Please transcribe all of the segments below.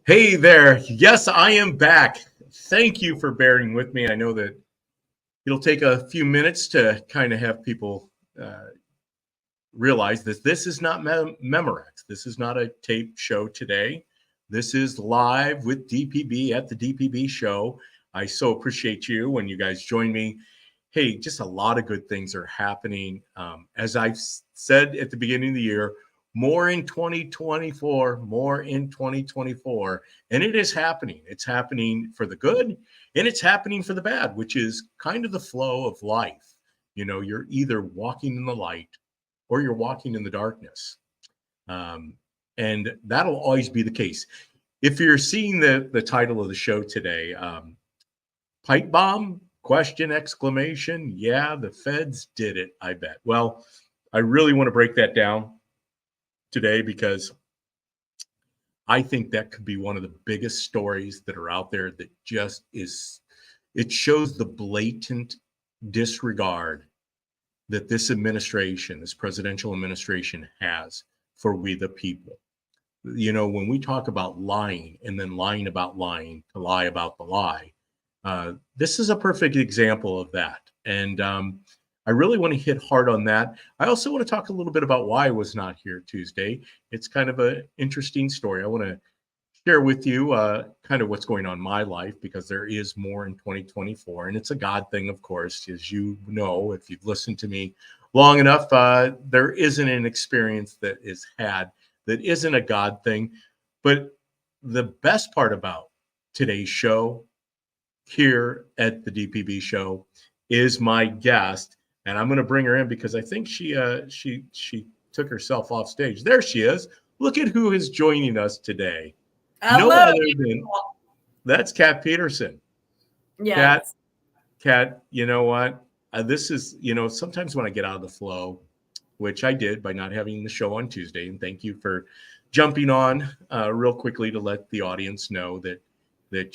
Hey there. Yes, I am back. Thank you for bearing with me. I know that it'll take a few minutes to kind of have people uh, realize that this is not Memorex. This is not a tape show today. This is live with DPB at the DPB show. I so appreciate you when you guys join me. Hey, just a lot of good things are happening. As I've said at the beginning of the year, more in 2024, more in 2024. And it is happening. It's happening for the good and it's happening for the bad, which is kind of the flow of life. You know, you're either walking in the light or you're walking in the darkness. Um, and that'll always be the case. If you're seeing the title of the show today, pipe bomb, question, exclamation. Yeah, the feds did it, I bet. Well, I really want to break that down today because I think that could be one of the biggest stories that are out there that just is, it shows the blatant disregard that this administration, this presidential administration has for we the people. You know, when we talk about lying and then lying about lying to lie about the lie, this is a perfect example of that. And I really want to hit hard on that. I also want to talk a little bit about why I was not here Tuesday. It's kind of an interesting story. I want to share with you kind of what's going on in my life because there is more in 2024. And it's a God thing, of course. As you know, if you've listened to me long enough, there isn't an experience that is had that isn't a God thing. But the best part about today's show here at the DPB show is my guest. And I'm going to bring her in because I think she took herself off stage. There she is. Look at who is joining us today. Hello. No other than that's Kat Peterson. Yes. Kat, you know what? This is, you know, sometimes when I get out of the flow, which I did by not having the show on Tuesday, and thank you for jumping on real quickly to let the audience know that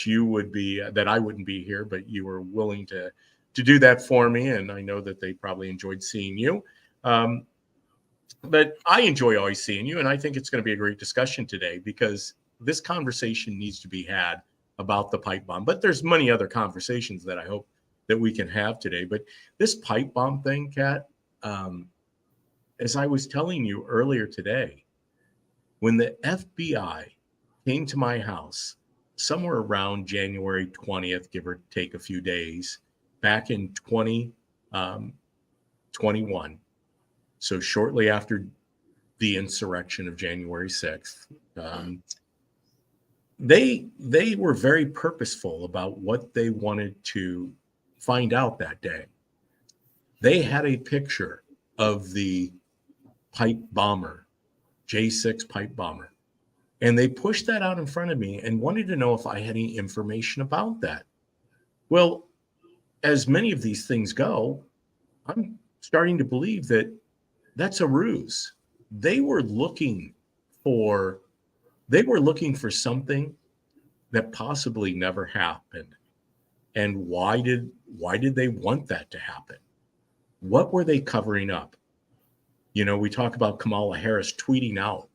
you would be that I wouldn't be here, but you were willing to do that for me, and I know that they probably enjoyed seeing you. But I enjoy always seeing you, and I think it's going to be a great discussion today because this conversation needs to be had about the pipe bomb. But there's many other conversations that I hope that we can have today. But this pipe bomb thing, Kat, as I was telling you earlier today, when the FBI came to my house somewhere around January 20th, give or take a few days, back in 2021, so shortly after the insurrection of January 6th, they were very purposeful about what they wanted to find out that day. They had a picture of the pipe bomber, J6 pipe bomber, and they pushed that out in front of me and wanted to know if I had any information about that. Well, as many of these things go, I'm starting to believe that that's a ruse. They were looking for something that possibly never happened. And why did they want that to happen? What were they covering up? You know, we talk about Kamala Harris tweeting out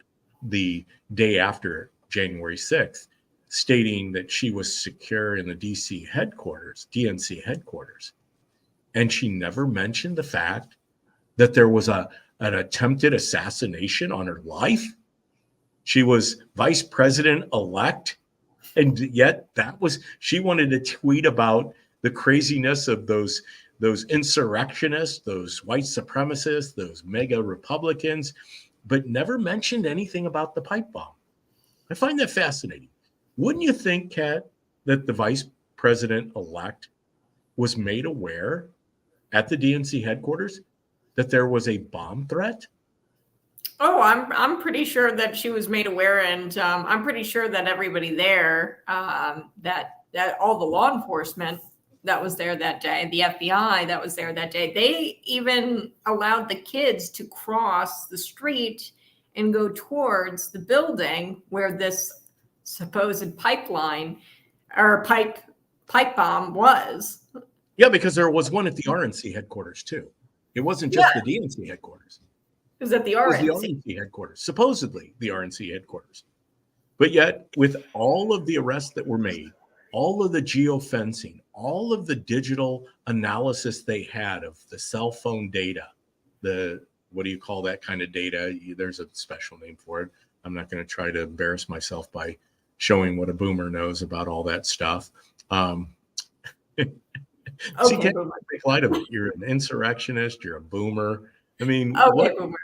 the day after January 6th, stating that she was secure in the DNC headquarters. And she never mentioned the fact that there was an attempted assassination on her life. She was vice president-elect, and yet she wanted to tweet about the craziness of those insurrectionists, those white supremacists, those mega Republicans, but never mentioned anything about the pipe bomb. I find that fascinating. Wouldn't you think, Kat, that the vice president-elect was made aware at the DNC headquarters that there was a bomb threat? Oh, I'm pretty sure that she was made aware, and I'm pretty sure that everybody there, that all the law enforcement that was there that day, the FBI that was there that day, they even allowed the kids to cross the street and go towards the building where this supposed pipeline or pipe bomb was. Yeah, because there was one at the RNC headquarters too. It wasn't just the DNC headquarters. It was at the RNC. It was the RNC headquarters, supposedly the RNC headquarters. But yet, with all of the arrests that were made, all of the geofencing, all of the digital analysis they had of the cell phone data, what do you call that kind of data? There's a special name for it. I'm not going to try to embarrass myself by showing what a boomer knows about all that stuff. See, can't make light of it. You're an insurrectionist. You're a boomer. I mean, Boomer.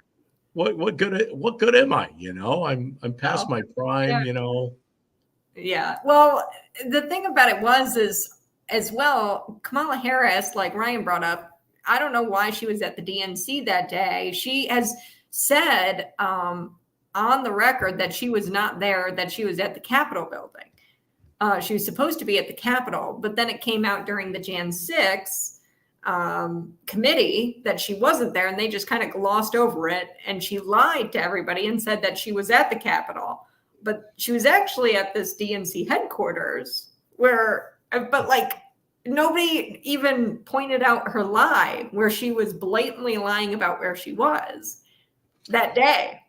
What good am I? I'm past my prime. Yeah. Yeah. Well, the thing about it is as well, Kamala Harris, like Ryan brought up, I don't know why she was at the DNC that day. She has said on the record that she was not there, that she was at the Capitol building. She was supposed to be at the Capitol, but then it came out during the Jan 6 committee that she wasn't there, and they just kind of glossed over it. And she lied to everybody and said that she was at the Capitol, but she was actually at this DNC headquarters but like nobody even pointed out her lie, where she was blatantly lying about where she was that day.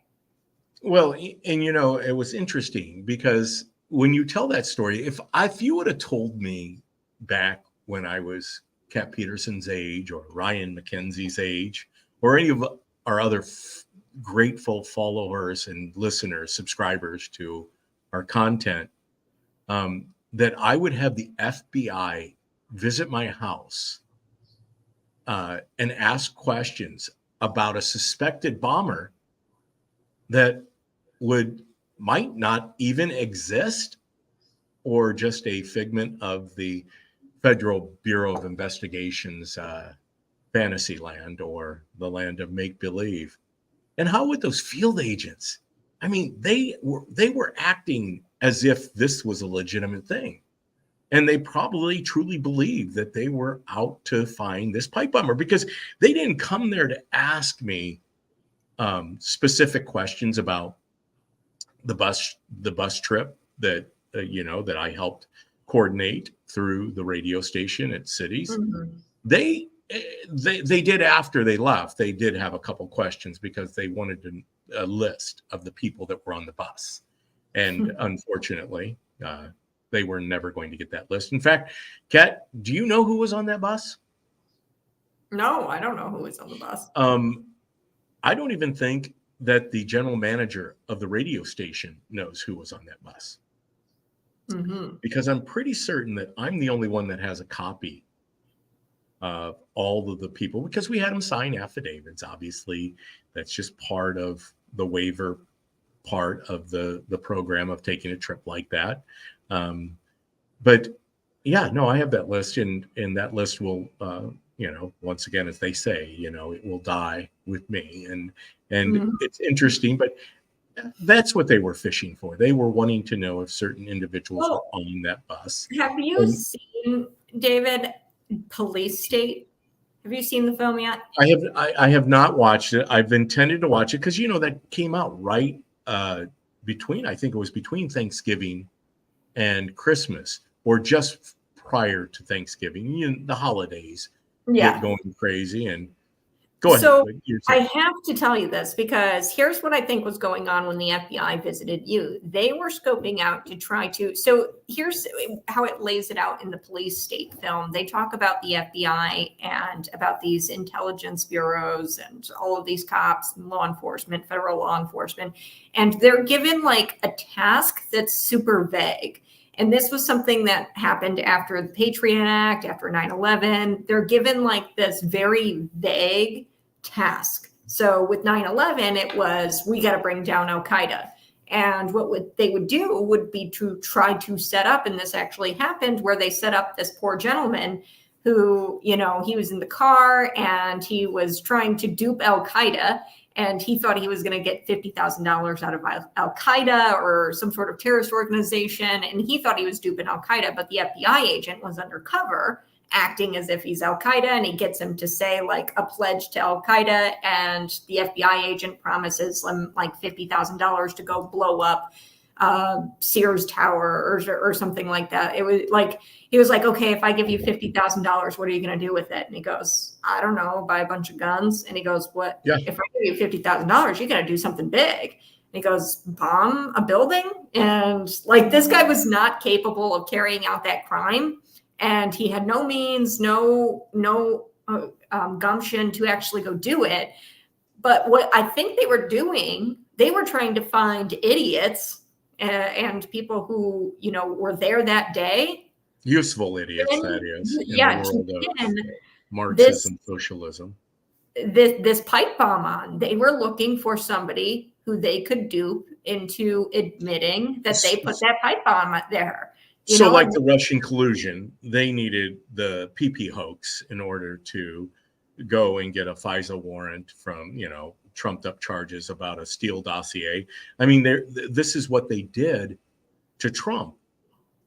Well, and it was interesting because when you tell that story, if you would have told me back when I was Kat Peterson's age or Ryan McKenzie's age or any of our other grateful followers and listeners, subscribers to our content, that I would have the FBI visit my house and ask questions about a suspected bomber that might not even exist, or just a figment of the Federal Bureau of Investigation's fantasy land, or the land of make-believe. And how would those field agents, I mean, they were acting as if this was a legitimate thing. And they probably truly believed that they were out to find this pipe bomber, because they didn't come there to ask me specific questions about the bus trip that that I helped coordinate through the radio station at Cities. Mm-hmm. They did, after they left, they did have a couple questions because they wanted a list of the people that were on the bus, and unfortunately, they were never going to get that list. In fact, Kat, do you know who was on that bus? No, I don't know who was on the bus. I don't even think that the general manager of the radio station knows who was on that bus. Mm-hmm. Because I'm pretty certain that I'm the only one that has a copy of all of the people, because we had them sign affidavits. Obviously, that's just part of the waiver part of the program of taking a trip like that. But yeah, no, I have that list, and that list will, once again, as they say, it will die with me. And mm-hmm. It's interesting, but that's what they were fishing for. They were wanting to know if certain individuals were on that bus. Have you seen, David, Police State? Have you seen the film yet? I have not watched it. I've intended to watch it because, that came out right between Thanksgiving and Christmas, or just prior to Thanksgiving, the holidays get going crazy. And go ahead. So I have to tell you this, because here's what I think was going on when the FBI visited you. They were scoping out to try to, so here's how it lays it out in the Police State film. They talk about the FBI and about these intelligence bureaus and all of these cops and law enforcement, federal law enforcement, and they're given like a task that's super vague. And this was something that happened after the Patriot Act, after 9/11. They're given like this very vague task. So with 9/11, it was, we got to bring down Al-Qaeda. And what they would do would be to try to set up, and this actually happened, where they set up this poor gentleman who, he was in the car and he was trying to dupe Al-Qaeda. And he thought he was going to get $50,000 out of Al-Qaeda or some sort of terrorist organization. And he thought he was duping Al-Qaeda, but the FBI agent was undercover, acting as if he's Al-Qaeda. And he gets him to say like a pledge to Al-Qaeda. And the FBI agent promises him like $50,000 to go blow up Sears Tower or something like that. It was like, he was like, okay, if I give you $50,000, what are you going to do with it? And he goes, I don't know, buy a bunch of guns. And he goes, what? Yeah. If I give you $50,000, you got to do something big. He goes, bomb a building? And like, this guy was not capable of carrying out that crime. And he had no means, no gumption to actually go do it. But what I think they were doing, they were trying to find idiots and people who, were there that day. Useful idiots, that is, in Yeah, the world of Marxism, socialism. This pipe bomb on. They were looking for somebody who they could dupe into admitting that they put that pipe bomb there. So like the Russian collusion, they needed the PP hoax in order to go and get a FISA warrant from, trumped up charges about a Steele dossier. I mean, this is what they did to Trump.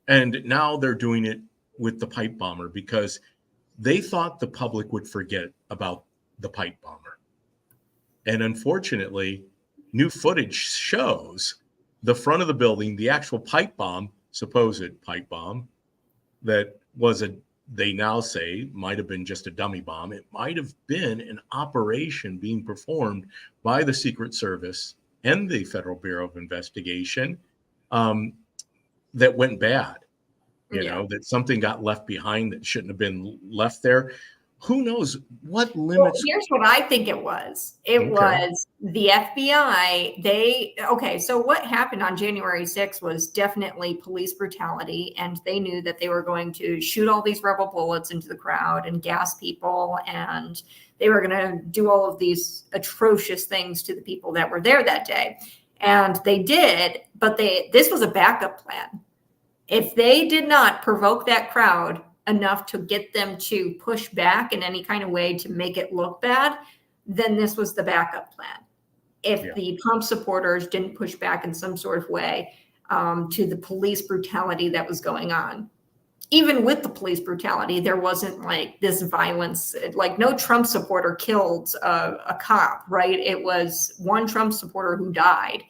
And now they're doing it with the pipe bomber because they thought the public would forget about the pipe bomber. And unfortunately, new footage shows the front of the building, the actual pipe bomb, supposed pipe bomb, that was they now say might have been just a dummy bomb. It might have been an operation being performed by the Secret Service and the Federal Bureau of Investigation that went bad. That something got left behind that shouldn't have been left there. Who knows what limits? Well, here's what I think it was. It was the FBI. So what happened on January 6th was definitely police brutality. And they knew that they were going to shoot all these rebel bullets into the crowd and gas people. And they were going to do all of these atrocious things to the people that were there that day. And they did, but this was a backup plan. If they did not provoke that crowd enough to get them to push back in any kind of way to make it look bad, then this was the backup plan. If the Trump supporters didn't push back in some sort of way to the police brutality that was going on. Even with the police brutality, there wasn't like this violence, like no Trump supporter killed a cop, right? It was one Trump supporter who died.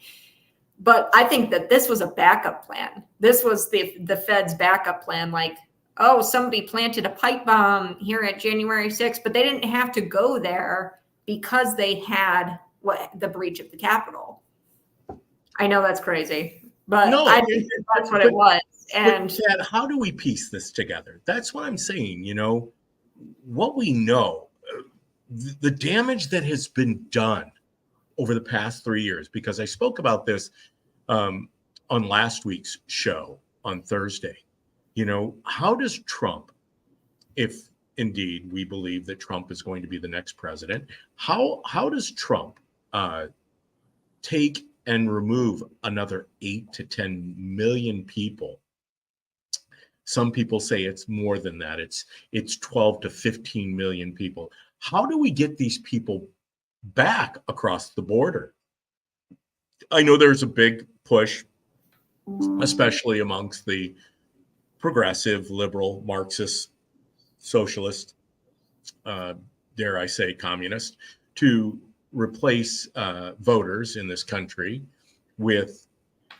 But I think that this was a backup plan. This was the Fed's backup plan. Like, oh, somebody planted a pipe bomb here at January 6th, but they didn't have to go there because they had the breach of the Capitol. I know that's crazy, but I think that's what it was. And Chad, how do we piece this together? That's what I'm saying. What we know, the damage that has been done over the past 3 years, because I spoke about this on last week's show on Thursday. How does Trump, if indeed we believe that Trump is going to be the next president, how does Trump take and remove another 8 to 10 million people? Some people say it's more than that. It's 12 to 15 million people. How do we get these people back across the border? I know there's a big push, especially amongst the progressive, liberal, Marxist, socialist, dare I say communist, to replace voters in this country with,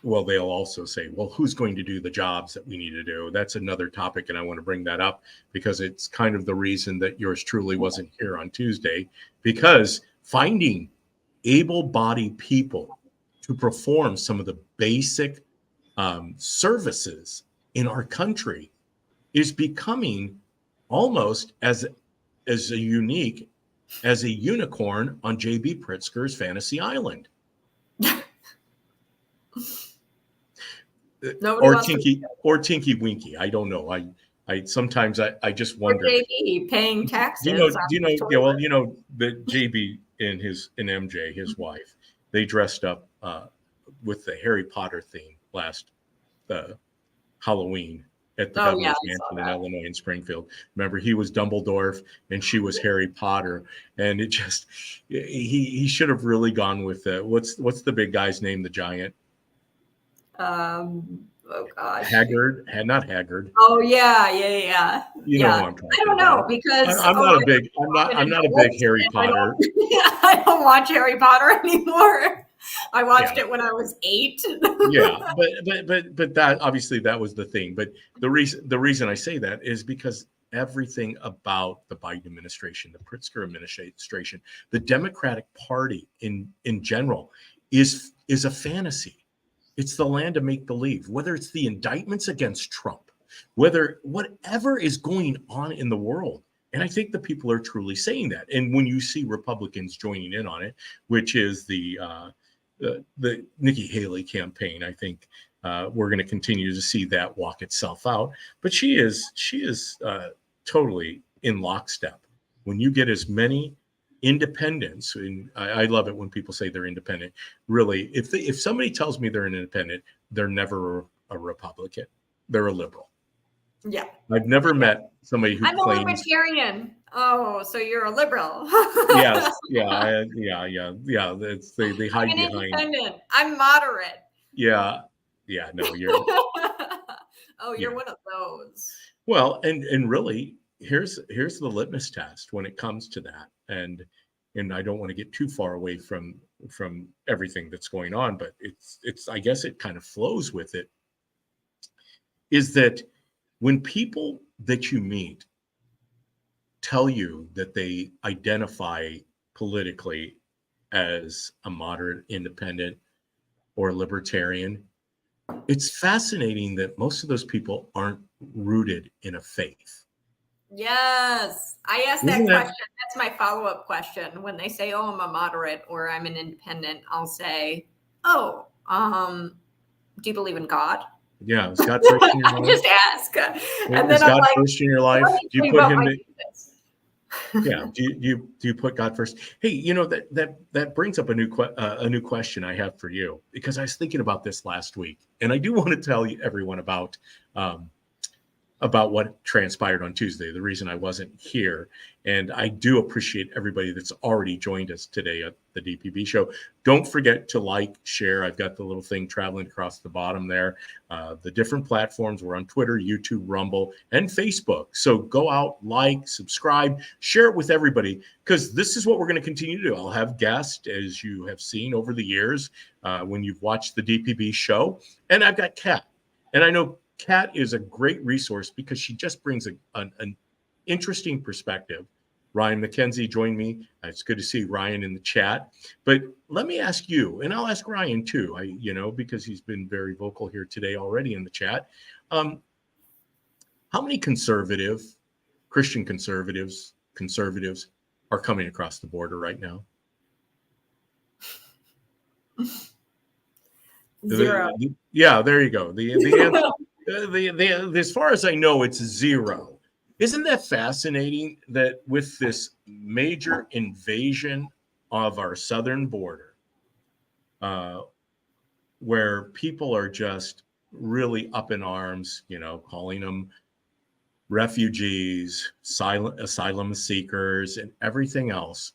well, they'll also say, well, who's going to do the jobs that we need to do? That's another topic, and I want to bring that up because it's kind of the reason that yours truly wasn't here on Tuesday, because finding able-bodied people to perform some of the basic services in our country is becoming almost as unique as a unicorn on J.B. Pritzker's Fantasy Island. Or Tinky Winky. I don't know. I sometimes I just wonder. Or JB paying taxes. That JB and MJ, his wife, they dressed up with the Harry Potter theme last Halloween at the governor's mansion in Illinois in Springfield. Remember, he was Dumbledore and she was Harry Potter, and it just he should have really gone with what's the big guy's name, the giant. Oh gosh. Not Haggard. Oh yeah. You know who I'm talking about. I don't know because I'm not a big Harry Potter. I don't watch Harry Potter anymore. I watched it when I was 8. but that obviously that was the thing. But the reason I say that is because everything about the Biden administration, the Pritzker administration, the Democratic Party in general is a fantasy. It's the land of make believe. Whether it's the indictments against Trump, whether whatever is going on in the world. And I think the people are truly saying that. And when you see Republicans joining in on it, which is the Nikki Haley campaign, I think we're going to continue to see that walk itself out. But she is totally in lockstep. When you get as many independents, and I love it when people say they're independent. Really, if somebody tells me they're an independent, they're never a Republican. They're a liberal. Yeah. I've never met somebody who I'm claims. a libertarian. Oh, so you're a liberal. Yes. Yeah. They hide I'm an behind. independent. I'm moderate. Yeah. No, you're. Oh, you're one of those. Well, and really, here's the litmus test when it comes to that. And I don't want to get too far away from everything that's going on, but it's I guess it kind of flows with it. Is that when people that you meet tell you that they identify politically as a moderate, independent, or libertarian, it's fascinating that most of those people aren't rooted in a faith. Yes. I asked that question. That's my follow-up question. When they say, oh, I'm a moderate or I'm an independent, I'll say, oh, do you believe in God? Yeah, is God first in your life? Just ask. And then God first in your life? Do you put him in? Yeah. Do you put God first? Hey, that brings up a new question I have for you, because I was thinking about this last week, and I do want to tell everyone about what transpired on Tuesday, the reason I wasn't here. And I do appreciate everybody that's already joined us today at the DPB show. Don't forget to like, share. I've got the little thing traveling across the bottom there. The different platforms. We're on Twitter, YouTube, Rumble, and Facebook. So go out, like, subscribe, share it with everybody, because this is what we're going to continue to do. I'll have guests, as you have seen over the years when you've watched the DPB show. And I've got Kat. And I know Kat is a great resource because she just brings an interesting perspective. Ryan McKenzie joined me. It's good to see Ryan in the chat. But let me ask you, and I'll ask Ryan too, because he's been very vocal here today already in the chat. How many Christian conservatives are coming across the border right now? Zero. Yeah, there you go. The answer, as far as I know, it's zero. Isn't that fascinating that with this major invasion of our southern border, where people are just really up in arms, calling them refugees, asylum seekers, and everything else,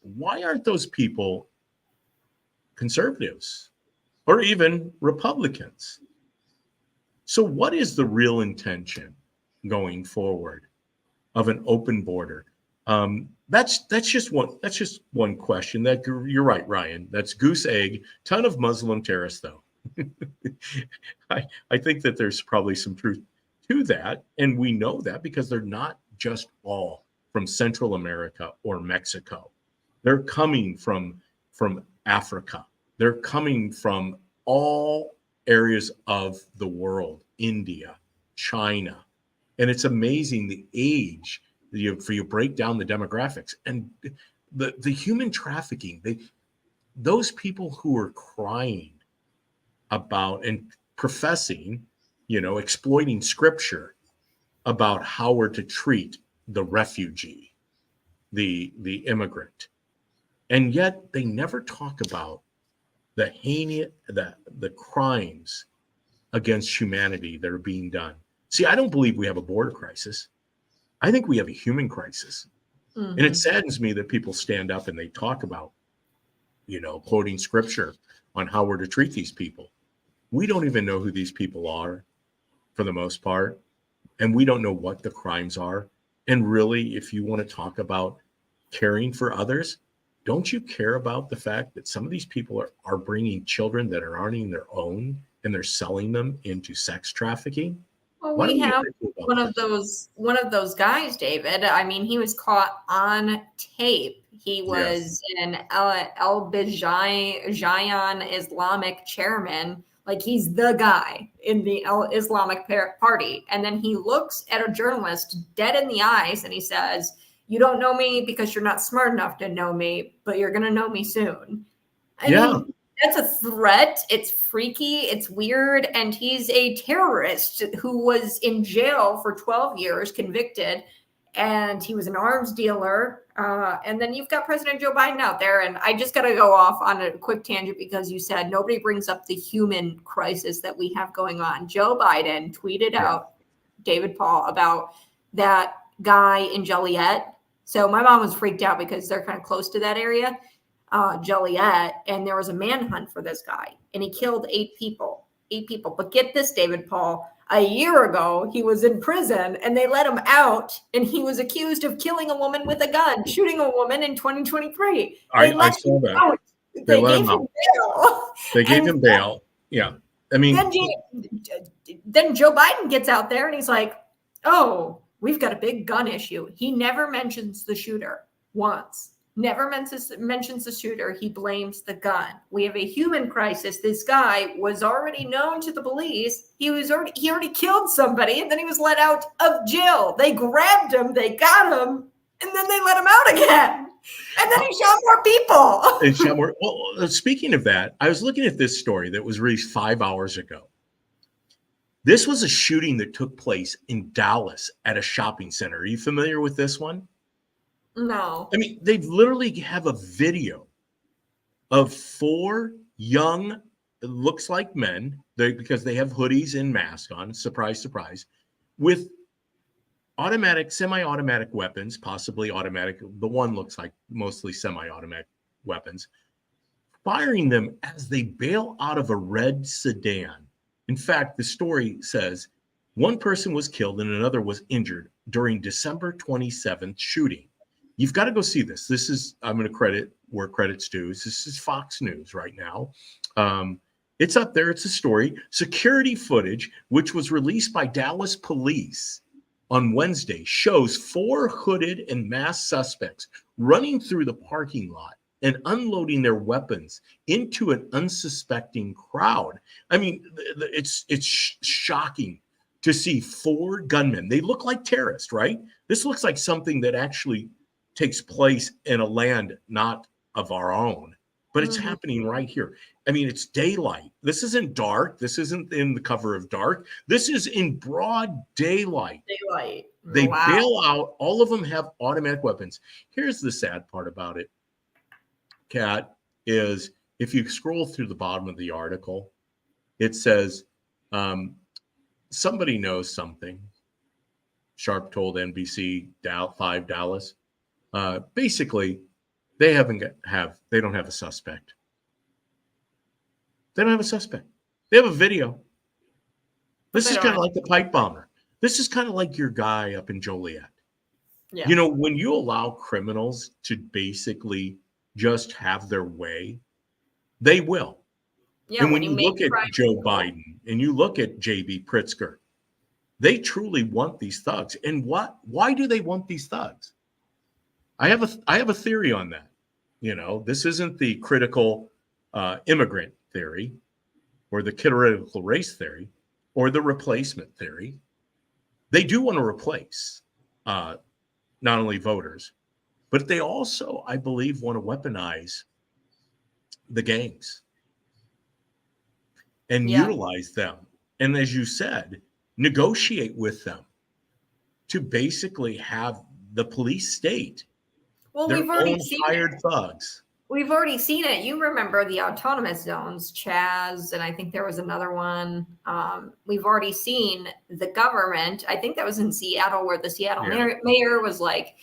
why aren't those people conservatives or even Republicans? So what is the real intention going forward of an open border? That's just one question. That you're right, Ryan. That's goose egg. Ton of Muslim terrorists, though. I think that there's probably some truth to that, and we know that because they're not just all from Central America or Mexico. They're coming from Africa. They're coming from all areas of the world, India, China. And it's amazing the age, for you break down the demographics and the human trafficking. Those people who are crying about and professing, exploiting scripture about how we're to treat the refugee, the immigrant. And yet they never talk about the crimes against humanity that are being done. See, I don't believe we have a border crisis. I think we have a human crisis. Mm-hmm. And it saddens me that people stand up and they talk about, quoting scripture on how we're to treat these people. We don't even know who these people are for the most part. And we don't know what the crimes are. And really, if you want to talk about caring for others, don't you care about the fact that some of these people are bringing children that aren't even their own, and they're selling them into sex trafficking? Well, Why we don't you have argue about one of this? those guys, David. I mean, he was caught on tape. He Yes. was an El Bijayan Islamic chairman. Like he's the guy in the Islamic Party. And then he looks at a journalist dead in the eyes and he says, "You don't know me because you're not smart enough to know me, but you're going to know me soon." I Yeah. mean, that's a threat. It's freaky. It's weird. And he's a terrorist who was in jail for 12 years, convicted, and he was an arms dealer. And then you've got President Joe Biden out there. And I just got to go off on a quick tangent because you said nobody brings up the human crisis that we have going on. Joe Biden tweeted Yeah. out, David Paul, about that guy in Joliet. So my mom was freaked out because they're kind of close to that area. Joliet, and there was a manhunt for this guy, and he killed 8 people. 8 people. But get this, David Paul. A year ago, he was in prison, and they let him out, and he was accused of killing a woman with a gun, shooting a woman in 2023. They I let him saw that. out. They They let gave him him out. bail. They gave And him bail. Yeah. I mean, then Joe Biden gets out there, and he's like, "Oh, we've got a big gun issue." He never mentions the shooter once. Never mentions the shooter. He blames the gun. We have a human crisis. This guy was already known to the police. He already killed somebody, and then he was let out of jail. They grabbed him, they got him, and then they let him out again. And then he shot more people. and Shamor, well, speaking of that, I was looking at this story that was released 5 hours ago. This was a shooting that took place in Dallas at a shopping center. Are you familiar with this one? No. I mean, they literally have a video of 4 young, it looks like men, because they have hoodies and masks on, surprise, surprise, with automatic, semi-automatic weapons, possibly automatic. The one looks like mostly semi-automatic weapons, firing them as they bail out of a red sedan. In fact, the story says one person was killed and another was injured during December 27th shooting. You've got to go see this. This is, I'm going to credit where credit's due. This is Fox News right now. It's up there. It's a story. Security footage, which was released by Dallas police on Wednesday, shows 4 hooded and masked suspects running through the parking lot and unloading their weapons into an unsuspecting crowd. I mean, it's shocking to see 4 gunmen. They look like terrorists, right? This looks like something that actually takes place in a land not of our own, but it's happening right here. I mean, it's daylight. This isn't dark. This isn't in the cover of dark. This is in broad daylight. Daylight. They Wow. bail out. All of them have automatic weapons. Here's the sad part about it, Kat, is if you scroll through the bottom of the article, it says, somebody knows something. Sharp told NBC 5 Dallas. Basically, they don't have a suspect. They don't have a suspect. They have a video. This is kind of like the pipe bomber. This is kind of like your guy up in Joliet. Yeah. You know, when you allow criminals to basically just have their way, they will. Yeah, and when you look at Joe Biden and you look at J.B. Pritzker, they truly want these thugs. And why do they want these thugs? I have a theory on that. You know, this isn't the critical immigrant theory or the critical race theory or the replacement theory. They do want to replace not only voters, but they also, I believe, want to weaponize the gangs and utilize them. And as you said, negotiate with them to basically have the police state their own hired thugs. We've already seen it. You remember the autonomous zones, Chaz, and I think there was another one. We've already seen the government. I think that was in Seattle, where the Seattle mayor was like,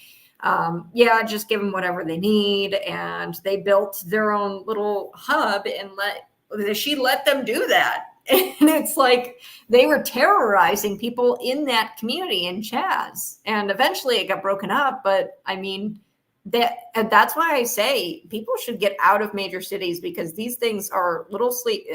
just give them whatever they need. And they built their own little hub and she let them do that. And it's like they were terrorizing people in that community in Chaz. And eventually it got broken up. But I mean, that's why I say people should get out of major cities, because these things are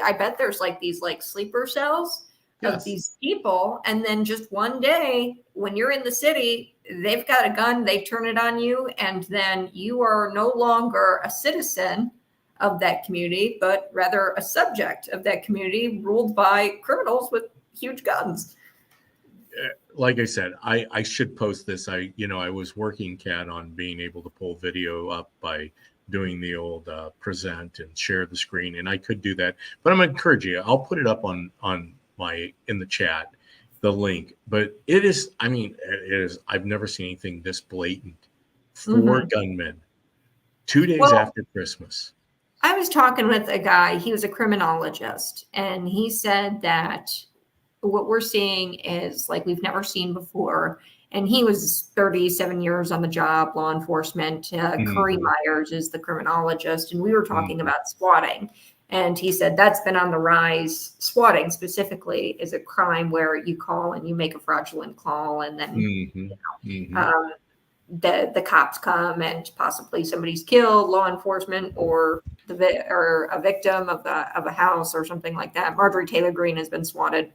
I bet there's like these like sleeper cells of these people. And then just one day when you're in the city, they've got a gun, they turn it on you, and then you are no longer a citizen of that community, but rather a subject of that community ruled by criminals with huge guns. Like I said, I should post this. I was working, Kat, on being able to pull video up by doing the old present and share the screen, and I could do that, but I'm gonna encourage you. I'll put it up on in the chat, the link. But it is, it is. I've never seen anything this blatant. 4 gunmen, 2 days after Christmas. I was talking with a guy. He was a criminologist, and he said that what we're seeing is like we've never seen before. And he was 37 years on the job, law enforcement. Curry Myers is the criminologist. And we were talking about swatting. And he said that's been on the rise. Swatting specifically is a crime where you call and you make a fraudulent call, and then the cops come and possibly somebody's killed, law enforcement or a victim of a house or something like that. Marjorie Taylor Greene has been swatted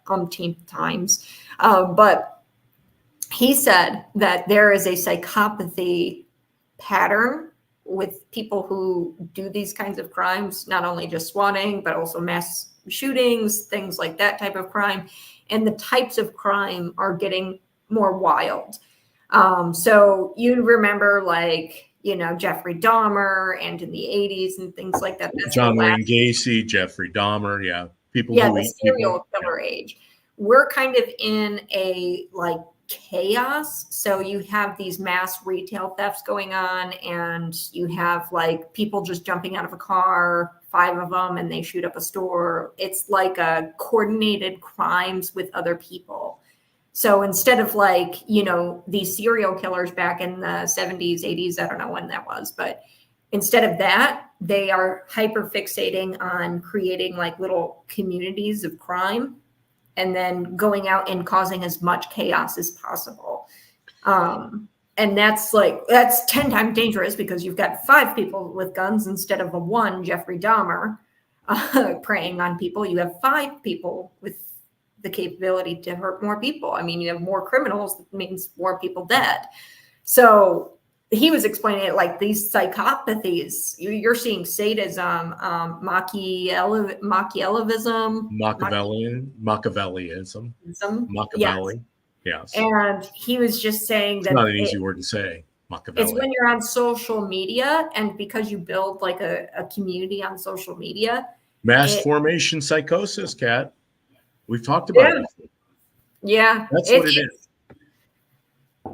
umpteenth times, but he said that there is a psychopathy pattern with people who do these kinds of crimes, not only just swatting, but also mass shootings, things like that type of crime. And the types of crime are getting more wild. So you remember Jeffrey Dahmer and in the 80s and things like that. That's John Wayne Gacy, Jeffrey Dahmer. Yeah. People who the serial killer age. We're kind of in a chaos. So you have these mass retail thefts going on, and you have people just jumping out of a car, 5 of them, and they shoot up a store. It's like a coordinated crimes with other people. So instead of these serial killers back in the 70s, 80s, I don't know when that was, but instead of that, they are hyper fixating on creating little communities of crime and then going out and causing as much chaos as possible. And that's 10 times dangerous because you've got 5 people with guns instead of a 1 Jeffrey Dahmer preying on people. You have 5 people with the capability to hurt more people. I mean, you have more criminals, that means more people dead. So he was explaining it like these psychopathies. You're seeing sadism, Machiavellism, Machiavellianism, Machiavelli. Yes. And he was just saying it's not an easy word to say. Machiavelli. It's when you're on social media, and because you build a community on social media. Mass formation psychosis, Kat. We've talked about it. Yeah. That's what it is.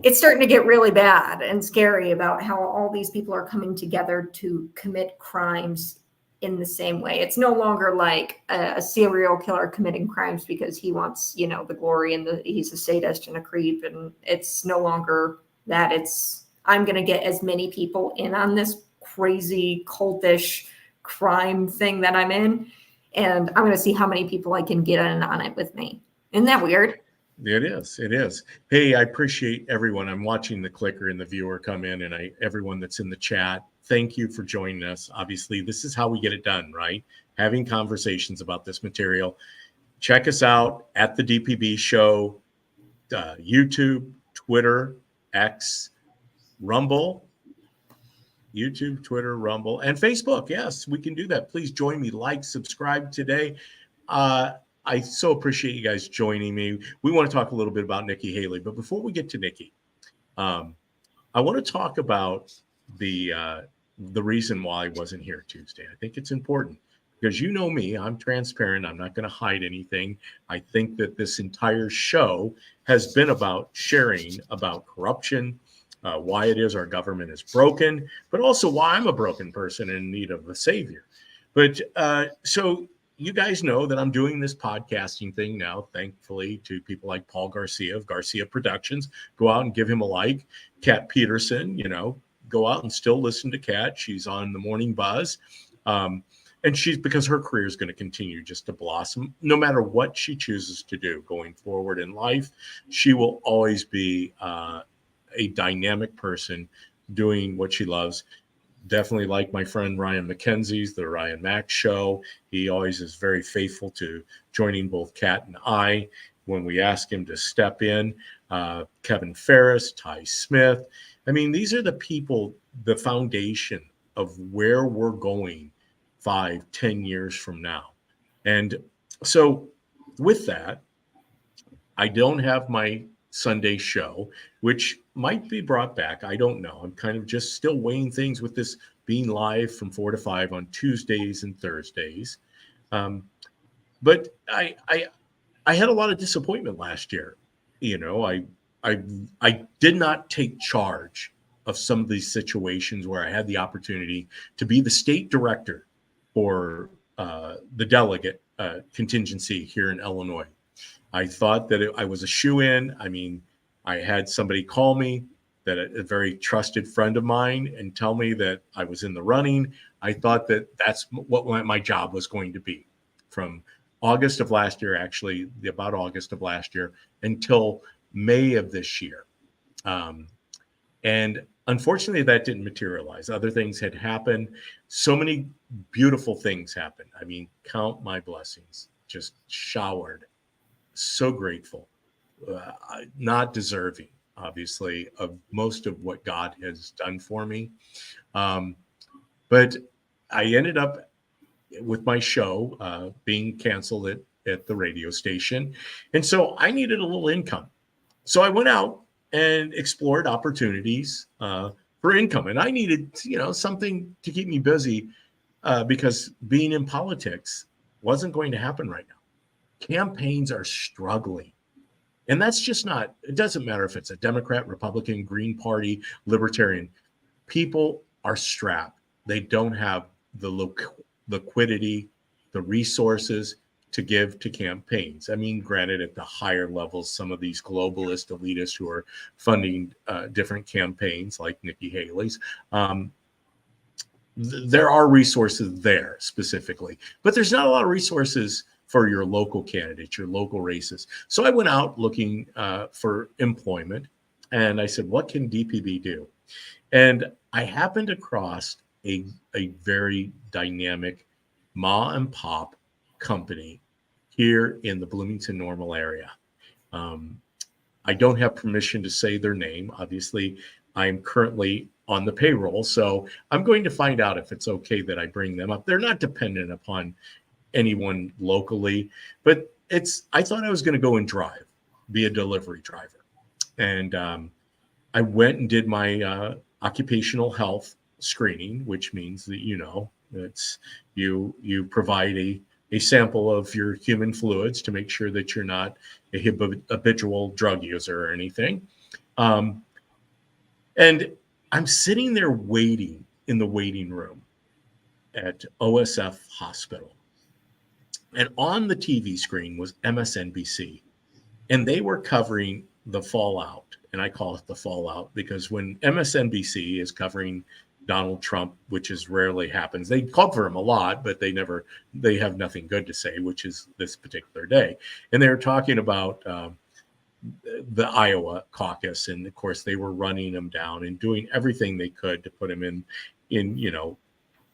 It's starting to get really bad and scary about how all these people are coming together to commit crimes in the same way. It's no longer like a serial killer committing crimes because he wants, the glory and he's a sadist and a creep. And it's no longer that. It's, I'm going to get as many people in on this crazy cultish crime thing that I'm in. And I'm going to see how many people I can get in on it with me. Isn't that weird? It is. It is. Hey, I appreciate everyone. I'm watching the clicker and the viewer come in, and everyone that's in the chat. Thank you for joining us. Obviously, this is how we get it done, right? Having conversations about this material. Check us out at the DPB Show, YouTube, Twitter, X, Rumble. YouTube, Twitter, Rumble, and Facebook. Yes, we can do that. Please join me, subscribe today. I so appreciate you guys joining me. We want to talk a little bit about Nikki Haley, but before we get to Nikki, I want to talk about the reason why I wasn't here Tuesday. I think it's important because you know me, I'm transparent. I'm not going to hide anything. I think that this entire show has been about sharing about corruption, why it is our government is broken, but also why I'm a broken person in need of a savior. But so you guys know that I'm doing this podcasting thing now, thankfully, to people like Paul Garcia of Garcia Productions. Go out and give him a like. Kat Peterson, go out and still listen to Kat. She's on the Morning Buzz. And because her career is going to continue just to blossom, no matter what she chooses to do going forward in life, she will always be a dynamic person doing what she loves. definitely like my friend Ryan McKenzie's The Ryan Mack Show. He always is very faithful to joining both Kat and I when we ask him to step in. Kevin Ferris, Ty Smith. I mean, these are the people, the foundation of where we're going 5-10 years from now. And so with that, I don't have my Sunday show, which might be brought back. I don't know. I'm kind of just still weighing things with this being live from 4 to 5 on Tuesdays and Thursdays. But I had a lot of disappointment last year. You know, I did not take charge of some of these situations where I had the opportunity to be the state director for the delegate contingency here in Illinois. I thought that I was a shoe-in. I mean, I had somebody call me, that a very trusted friend of mine, and tell me that I was in the running. I thought that that's what my job was going to be from August of last year, actually, about August of last year, until May of this year. And unfortunately, that didn't materialize. Other things had happened. So many beautiful things happened. I mean, count my blessings, just showered. So grateful, not deserving, obviously, of most of what God has done for me. But I ended up with my show being canceled at the radio station. And so I needed a little income. So I went out and explored opportunities for income. And I needed, something to keep me busy because being in politics wasn't going to happen right now. Campaigns are struggling. And that's just not, it doesn't matter if it's a Democrat, Republican, Green Party, Libertarian. People are strapped. They don't have the liquidity, the resources to give to campaigns. I mean, granted, at the higher levels, some of these globalist elitists who are funding different campaigns like Nikki Haley's, there are resources there specifically, but there's not a lot of resources for your local candidates, your local races. So I went out looking for employment, and I said, what can DPB do? And I happened across a very dynamic ma and pop company here in the Bloomington Normal area. I don't have permission to say their name. Obviously, I'm currently on the payroll, so I'm going to find out if it's okay that I bring them up. They're not dependent upon anyone locally, but I thought I was going to go and drive, be a delivery driver. And I went and did my occupational health screening, which means that, it's you provide a sample of your human fluids to make sure that you're not a habitual drug user or anything. And I'm sitting there waiting in the waiting room at OSF Hospital. And on the TV screen was MSNBC, and they were covering the fallout. And I call it the fallout because when MSNBC is covering Donald Trump, which is rarely happens, they cover him a lot, but they have nothing good to say, which is this particular day. And they were talking about the Iowa caucus, and of course they were running him down and doing everything they could to put him in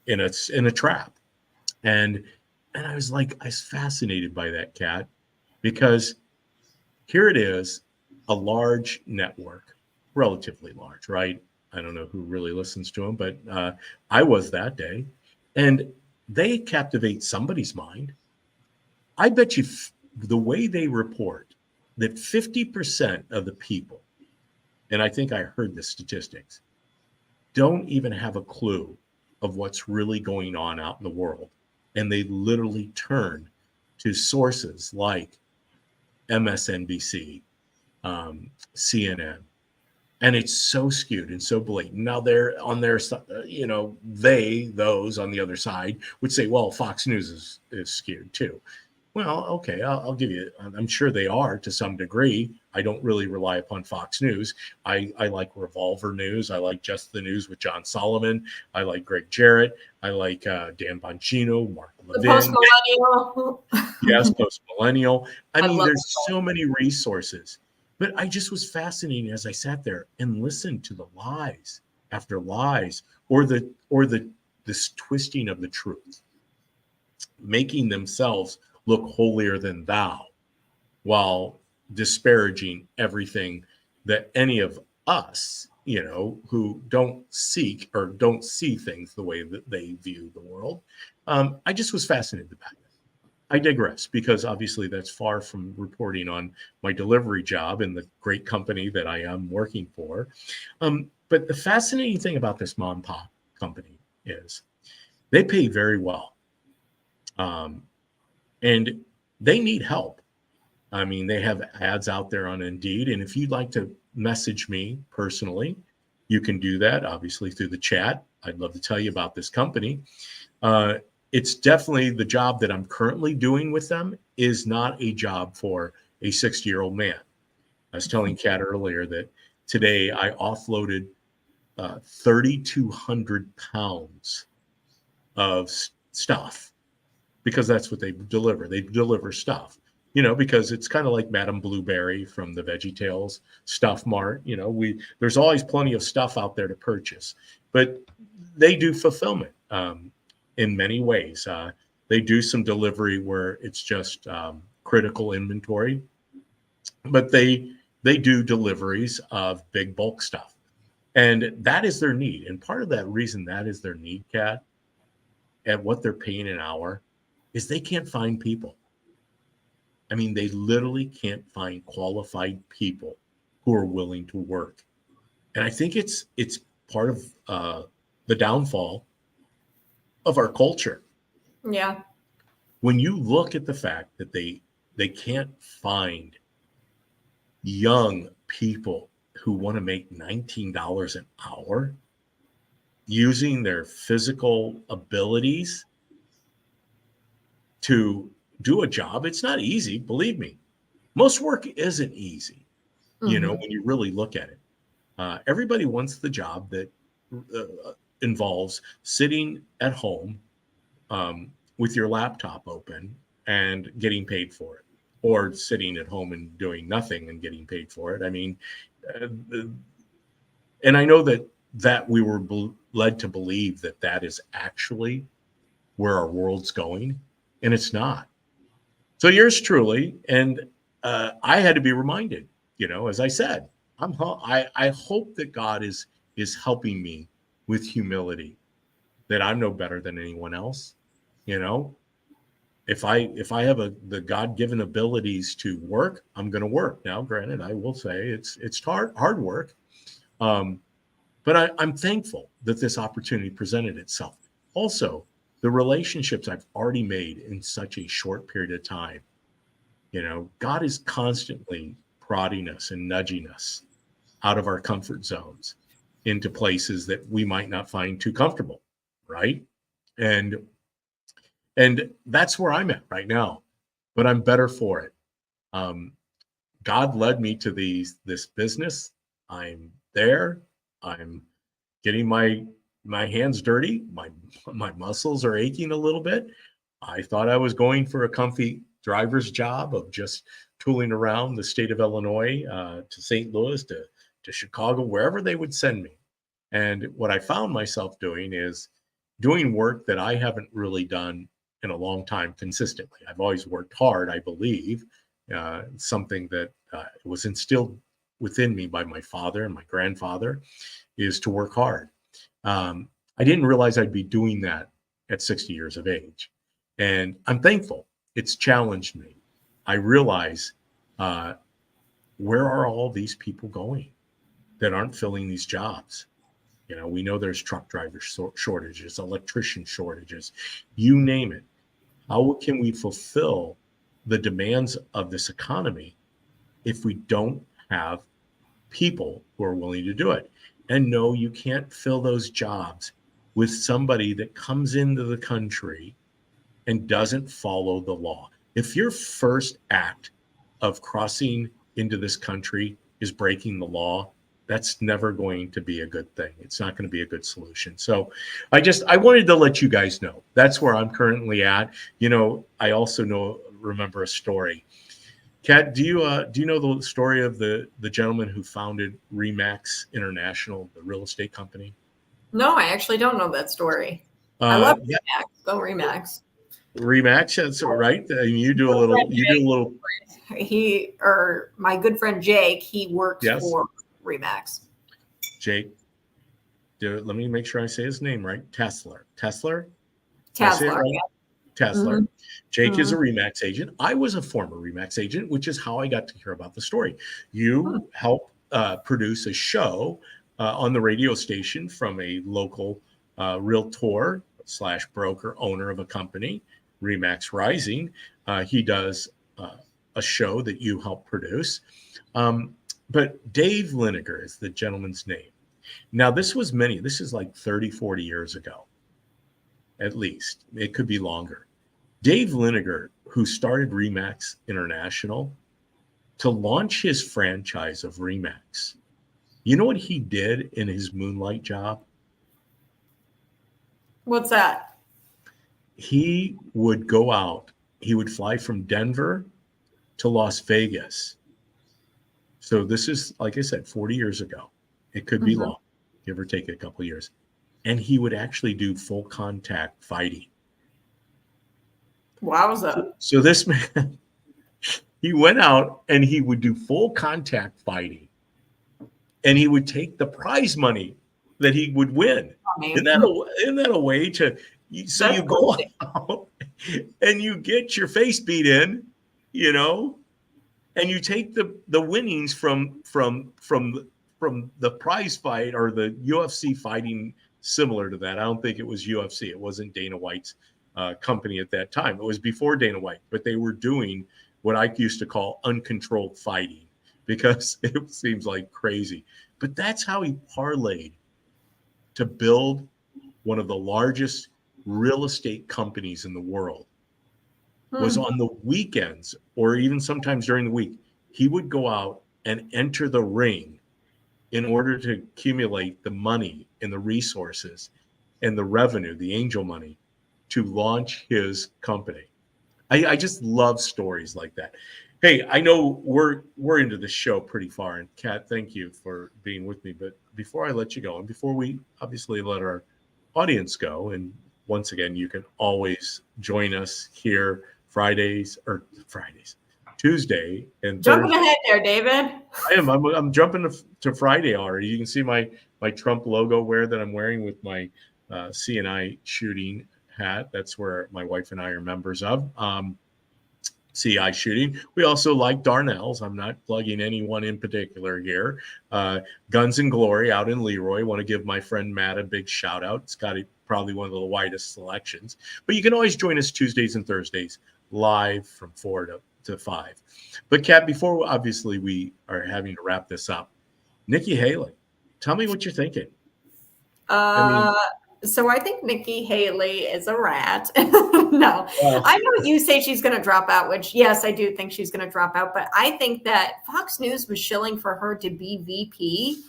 a trap. And I was fascinated by that, Kat, because here it is, a large network, relatively large, right? I don't know who really listens to them, but I was that day. And they captivate somebody's mind. I bet you the way they report that 50% of the people, and I think I heard the statistics, don't even have a clue of what's really going on out in the world. And they literally turn to sources like MSNBC, CNN, and it's so skewed and so blatant. Now they're on their, those on the other side would say, well, Fox News is skewed too. Well, okay, I'll give you, I'm sure they are to some degree. I don't really rely upon Fox News. I like Revolver News. I like Just the News with John Solomon. I like Greg Jarrett. I like Dan Bongino, Mark Levin. Post-millennial. Yes, post-millennial. I mean, there's so many resources. But I just was fascinated as I sat there and listened to the lies after lies or this twisting of the truth, making themselves look holier than thou, while disparaging everything that any of us, who don't seek or don't see things the way that they view the world. I just was fascinated by it. I digress, because obviously that's far from reporting on my delivery job and the great company that I am working for. But the fascinating thing about this mom and pop company is they pay very well. And they need help. I mean, they have ads out there on Indeed. And if you'd like to message me personally, you can do that, obviously, through the chat. I'd love to tell you about this company. It's definitely the job that I'm currently doing with them is not a job for a 60-year-old man. I was telling Kat earlier that today I offloaded 3,200 pounds of stuff, because that's what they deliver. They deliver stuff, because it's kind of like Madame Blueberry from the VeggieTales Stuff Mart. There's always plenty of stuff out there to purchase, but they do fulfillment in many ways. They do some delivery where it's just critical inventory, but they do deliveries of big bulk stuff, and that is their need. And part of that reason that is their need, Kat, at what they're paying an hour, is they can't find people. I mean, they literally can't find qualified people who are willing to work. And I think it's part of the downfall of our culture. Yeah. When you look at the fact that they can't find young people who want to make $19 an hour using their physical abilities to do a job, it's not easy, believe me. Most work isn't easy, when you really look at it. Everybody wants the job that involves sitting at home with your laptop open and getting paid for it, or sitting at home and doing nothing and getting paid for it. I mean, and I know that we were led to believe that is actually where our world's going, and it's not. So yours truly, and I had to be reminded, as I said, I hope that God is helping me with humility, that I'm no better than anyone else. If I have the God-given abilities to work, I'm going to work. Now, granted, I will say it's hard work, but I'm thankful that this opportunity presented itself. Also, the relationships I've already made in such a short period of time. God is constantly prodding us and nudging us out of our comfort zones into places that we might not find too comfortable, right? And that's where I'm at right now, but I'm better for it. God led me to this business. I'm there. I'm getting my hands dirty. My muscles are aching a little bit. I thought I was going for a comfy driver's job of just tooling around the state of Illinois, to St. Louis, to Chicago, wherever they would send me. And what I found myself doing is doing work that I haven't really done in a long time consistently. I've always worked hard, I believe, something that was instilled within me by my father and my grandfather, is to work hard. I didn't realize I'd be doing that at 60 years of age. And I'm thankful. It's challenged me. I realize, where are all these people going that aren't filling these jobs? We know there's truck driver shortages, electrician shortages, you name it. How can we fulfill the demands of this economy if we don't have people who are willing to do it? And no, you can't fill those jobs with somebody that comes into the country and doesn't follow the law. If your first act of crossing into this country is breaking the law, that's never going to be a good thing. It's not going to be a good solution. So I wanted to let you guys know that's where I'm currently at. I also remember a story. Kat, do you know the story of the gentleman who founded Remax International, the real estate company? No, I actually don't know that story. I love Yeah, Remax. Go Remax. Remax. That's right. And you do a little. My good friend Jake, he works Yes, for Remax. Jake. Let me make sure I say his name right. Tesler. Did I say it Tesla. right? Yeah. Tesler. Mhm. Jake is a Remax agent. I was a former Remax agent, which is how I got to hear about the story. You helped produce a show on the radio station from a local realtor / broker owner of a company, Remax Rising. He does a show that you help produce. But Dave Lineker is the gentleman's name. Now, this is like 30, 40 years ago, at least. It could be longer. Dave Lineker, who started Remax International, to launch his franchise of Remax, you know what he did in his moonlight job? What's that? He would go out, he would fly from Denver to Las Vegas. So this is, like I said, 40 years ago. It could be long, give or take a couple of years. And he would actually do full contact fighting. Wowza. So this man, he went out and he would do full contact fighting. And he would take the prize money that he would win. Isn't that a way to? So you go out and you get your face beat in, and you take the winnings from the prize fight or the UFC fighting similar to that. I don't think it was UFC. It wasn't Dana White's company at that time. It was before Dana White, but they were doing what I used to call uncontrolled fighting because it seems like crazy. But that's how he parlayed to build one of the largest real estate companies in the world. Was on the weekends or even sometimes during the week, he would go out and enter the ring in order to accumulate the money and the resources and the revenue, the angel money, to launch his company. I just love stories like that. Hey, I know we're into the show pretty far, and Kat, thank you for being with me. But before I let you go, and before we obviously let our audience go, and once again, you can always join us here Tuesday and Jumping Thursday. ahead there, David. I'm jumping to Friday already. You can see my Trump logo that I'm wearing with my CNI shooting hat. That's where my wife and I are members of. CI shooting. We also like Darnell's. I'm not plugging anyone in particular here. Guns and Glory out in Leroy. Want to give my friend Matt a big shout out. It's got probably one of the widest selections. But you can always join us Tuesdays and Thursdays live from 4 to 5. But Kat, before obviously we are having to wrap this up, Nikki Haley, tell me what you're thinking. So I think Nikki Haley is a rat. No, I know you say she's going to drop out, which yes, I do think she's going to drop out. But I think that Fox News was shilling for her to be VP,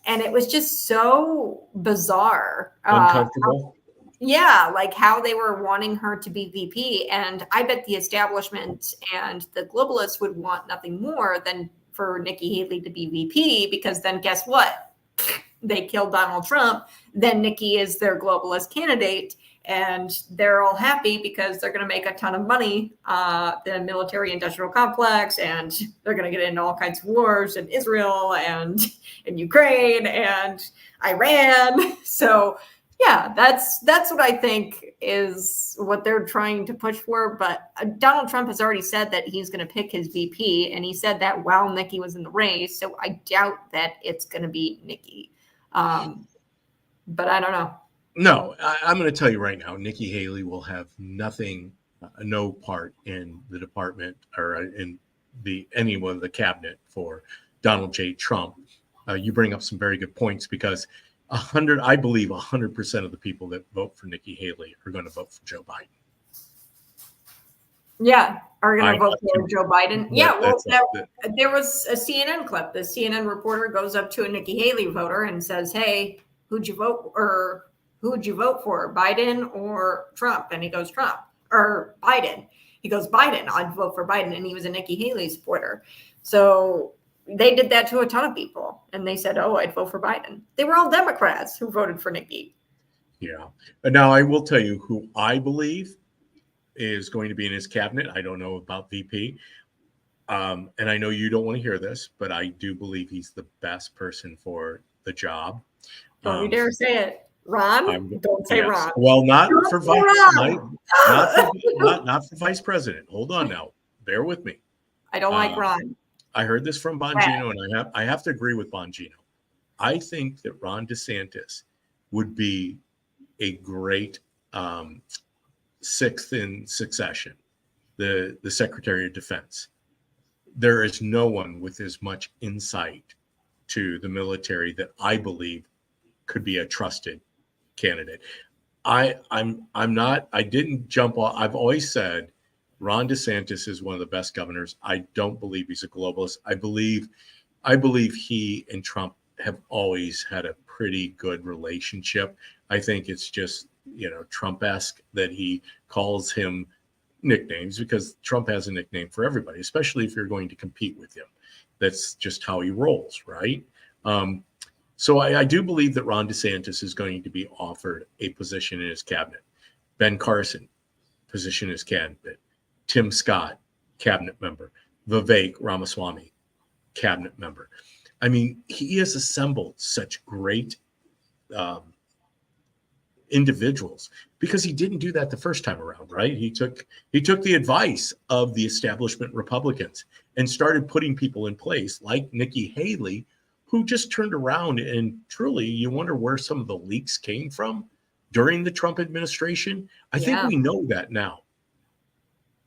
and it was just so bizarre. Uncomfortable. Yeah, like how they were wanting her to be VP. And I bet the establishment and the globalists would want nothing more than for Nikki Haley to be VP, because then guess what? They killed Donald Trump. Then Nikki is their globalist candidate, and they're all happy because they're going to make a ton of money, the military industrial complex, and they're going to get into all kinds of wars in Israel and in Ukraine and Iran. So yeah, that's what I think is what they're trying to push for. But Donald Trump has already said that he's going to pick his VP, and he said that while Nikki was in the race. So I doubt that it's going to be Nikki. But I don't know. No, I'm going to tell you right now, Nikki Haley will have no part in the department or in anyone of the cabinet for Donald J. Trump. You bring up some very good points because I believe 100% of the people that vote for Nikki Haley are going to vote for Joe Biden. Yeah, are going to vote for Joe Biden. Yeah, well, there was a CNN clip. The CNN reporter goes up to a Nikki Haley voter and says, "Hey, who'd you vote for, Biden or Trump?" And he goes, "Trump," or Biden. He goes, "Biden. I'd vote for Biden." And he was a Nikki Haley supporter. So they did that to a ton of people, and they said, "Oh, I'd vote for Biden." They were all Democrats who voted for Nikki. Yeah. Now I will tell you who I believe is going to be in his cabinet. I don't know about VP. And I know you don't want to hear this, but I do believe he's the best person for the job. Don't you dare say it. Ron? I'm Don't say yes. Ron. Well, not for Don't say vice, Ron. not for vice president. Hold on now. Bear with me. I don't like Ron. I heard this from Bongino, and I have to agree with Bongino. I think that Ron DeSantis would be a great sixth in succession, the Secretary of Defense. There is no one with as much insight to the military that I believe could be a trusted candidate. I didn't jump off. I've always said Ron DeSantis is one of the best governors. I don't believe he's a globalist. I believe he and Trump have always had a pretty good relationship. I think it's just, Trump-esque that he calls him nicknames, because Trump has a nickname for everybody, especially if you're going to compete with him. That's just how he rolls, right? So I do believe that Ron DeSantis is going to be offered a position in his cabinet. Ben Carson, position in his cabinet. Tim Scott, cabinet member. Vivek Ramaswamy, cabinet member. I mean, he has assembled such great individuals, because he didn't do that the first time around, right? He took the advice of the establishment Republicans and started putting people in place like Nikki Haley, who just turned around, and truly you wonder where some of the leaks came from during the Trump administration. I think we know that now.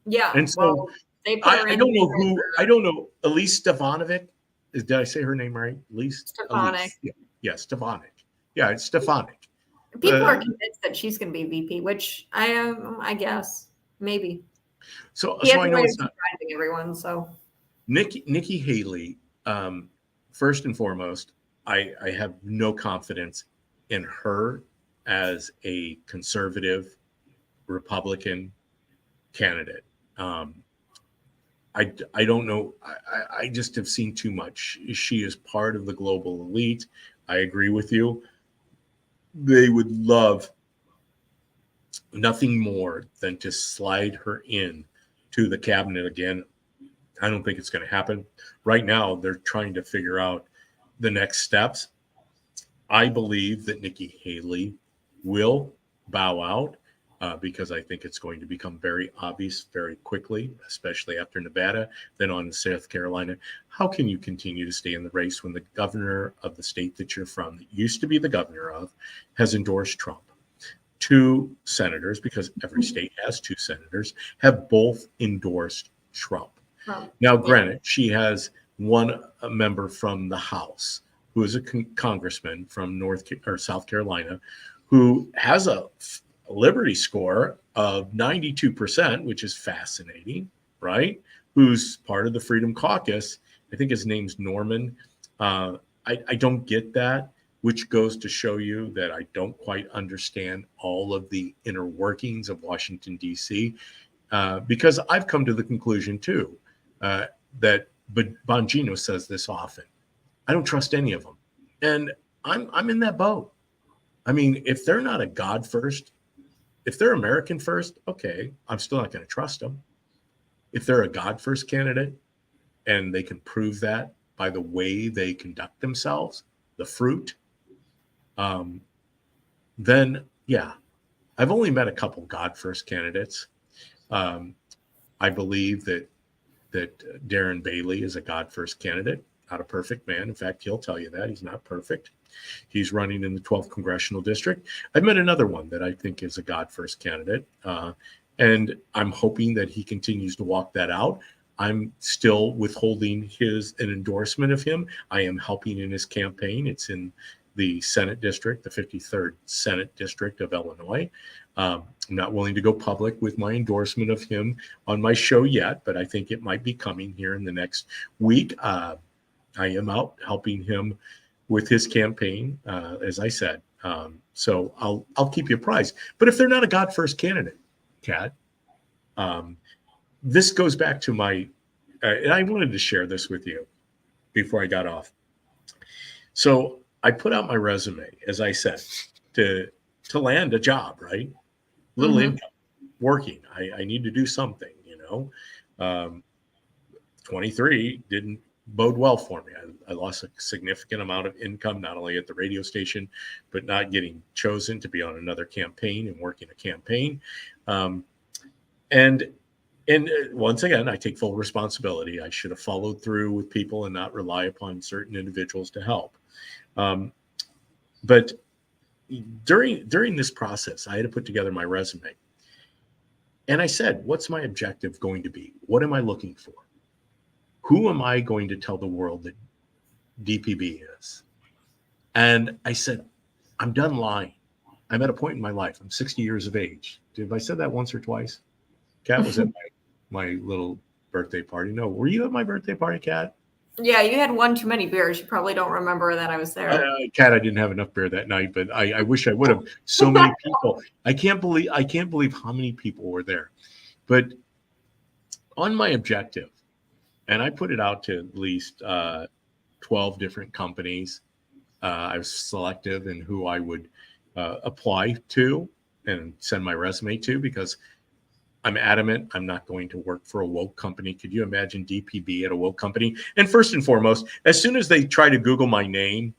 Yeah. And so they put her I don't know who, I don't know, Elise Stefanovich. Did I say her name right? Stefanik. Yeah, Stefanik. Yeah, it's Stefanik. People are convinced that she's going to be VP, which I am, I guess, maybe. So I know it's not surprising everyone. So Nikki Haley, first and foremost, I have no confidence in her as a conservative Republican candidate. I don't know. I just have seen too much. She is part of the global elite. I agree with you. They would love nothing more than to slide her in to the cabinet again. I don't think it's going to happen. Right now, they're trying to figure out the next steps. I believe that Nikki Haley will bow out because I think it's going to become very obvious very quickly, especially after Nevada, then on to South Carolina. How can you continue to stay in the race when the governor of the state that you're from, that used to be the governor of, has endorsed Trump? 2 senators, because every state has 2 senators, have both endorsed Trump. Now, granted, she has one member from the House who is a congressman from South Carolina, who has a Liberty score of 92%, which is fascinating, right? Who's part of the Freedom Caucus. I think his name's Norman. I don't get that, which goes to show you that I don't quite understand all of the inner workings of Washington, D.C., because I've come to the conclusion, too, that Bongino says this often. I don't trust any of them. And I'm in that boat. I mean, if they're not a God first, if they're American first, okay, I'm still not going to trust them. If they're a God first candidate and they can prove that by the way they conduct themselves, the fruit, then yeah, I've only met a couple God first candidates. I believe that Darren Bailey is a God first candidate, not a perfect man. In fact, he'll tell you that he's not perfect. He's running in the 12th congressional district. I've met another one that I think is a God first candidate, and I'm hoping that he continues to walk that out. I'm still withholding an endorsement of him. I am helping in his campaign. It's in the Senate district, the 53rd Senate district of Illinois. I'm not willing to go public with my endorsement of him on my show yet, but I think it might be coming here in the next week. I am out helping him with his campaign, as I said. So I'll keep you apprised. But if they're not a God first candidate, Kat, this goes back to my, and I wanted to share this with you before I got off. So I put out my resume, as I said, to to land a job, right? Little income, working. I need to do something, 23 didn't bode well for me. I lost a significant amount of income, not only at the radio station, but not getting chosen to be on another campaign and working a campaign. And once again, I take full responsibility. I should have followed through with people and not rely upon certain individuals to help. But during this process, I had to put together my resume. And I said, what's my objective going to be? What am I looking for? Who am I going to tell the world that DPB is? And I said, I'm done lying. I'm at a point in my life. I'm 60 years of age. Have I said that once or twice? Kat was at my little birthday party. No, were you at my birthday party, Kat? Yeah, you had one too many beers. You probably don't remember that I was there. Kat, I didn't have enough beer that night, but I wish I would have. So many people. I can't believe how many people were there. But on my objective, and I put it out to at least 12 different companies. I was selective in who I would apply to and send my resume to, because I'm adamant I'm not going to work for a woke company. Could you imagine DPB at a woke company? And first and foremost, as soon as they try to Google my name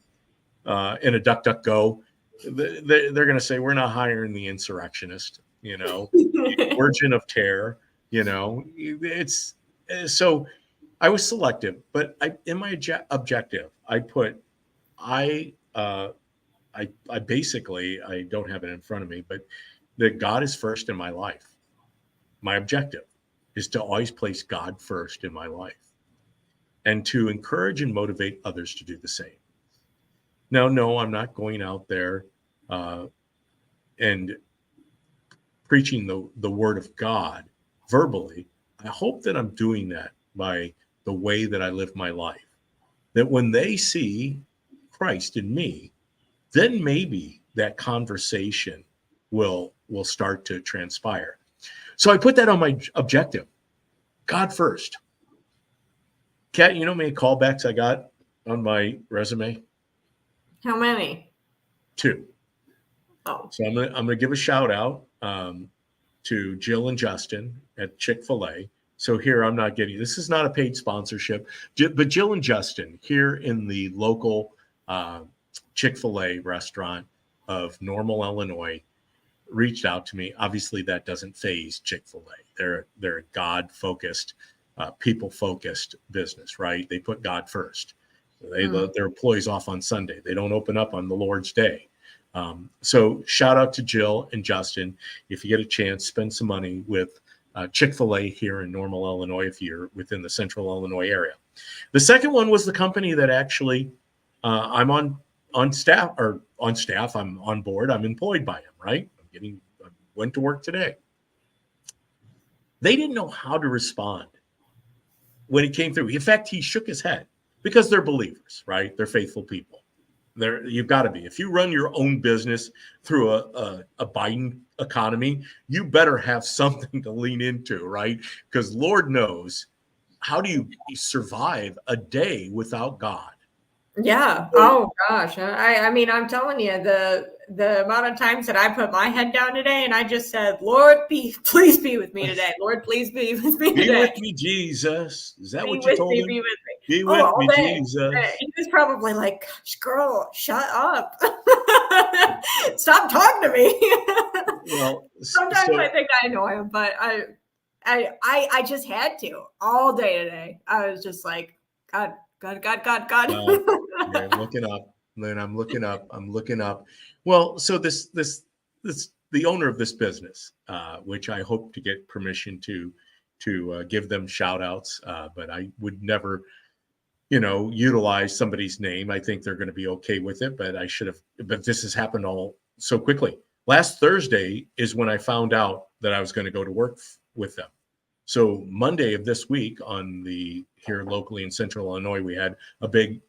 in a DuckDuckGo, they're going to say, we're not hiring the insurrectionist, the origin of terror, it's so I was selective, but in my objective, I put, I basically, I don't have it in front of me, but that God is first in my life. My objective is to always place God first in my life and to encourage and motivate others to do the same. Now, no, I'm not going out there and preaching the word of God verbally. I hope that I'm doing that by the way that I live my life, that when they see Christ in me, then maybe that conversation will start to transpire. So I put that on my objective. God first. Kat, you know how many callbacks I got on my resume? How many? 2. Oh. So I'm gonna give a shout out to Jill and Justin at Chick-fil-A. So here this is not a paid sponsorship, but Jill and Justin here in the local Chick-fil-A restaurant of Normal, Illinois, reached out to me. Obviously, that doesn't faze Chick-fil-A. They're a God-focused, people-focused business, right? They put God first. They let their employees off on Sunday. They don't open up on the Lord's Day. So shout out to Jill and Justin. If you get a chance, spend some money with Chick-fil-A here in Normal, Illinois, if you're within the central Illinois area. The second one was the company that actually I'm on staff. I'm on board. I'm employed by them, right? I went to work today. They didn't know how to respond when he came through. In fact, he shook his head because they're believers, right? They're faithful people. You've got to be. If you run your own business through a Biden economy, you better have something to lean into, right? Because Lord knows, how do you survive a day without God? Yeah. Oh gosh. I mean, I'm telling you, the amount of times that I put my head down today and I just said, Lord, please be with me today. Lord, please be with me today. Be with me, Jesus. Is that what you told him? Be with me. Be with me, Jesus. He was probably like, gosh, girl, shut up. Stop talking to me. Well, sometimes I think I annoy him, but I just had to all day today. I was just like, God. I'm looking up. Then I'm looking up. Well, so this the owner of this business, which I hope to get permission to give them shout outs, but I would never, utilize somebody's name. I think they're going to be okay with it, but but this has happened all so quickly. Last Thursday is when I found out that I was going to go to work with them. So Monday of this week here locally in central Illinois, we had a big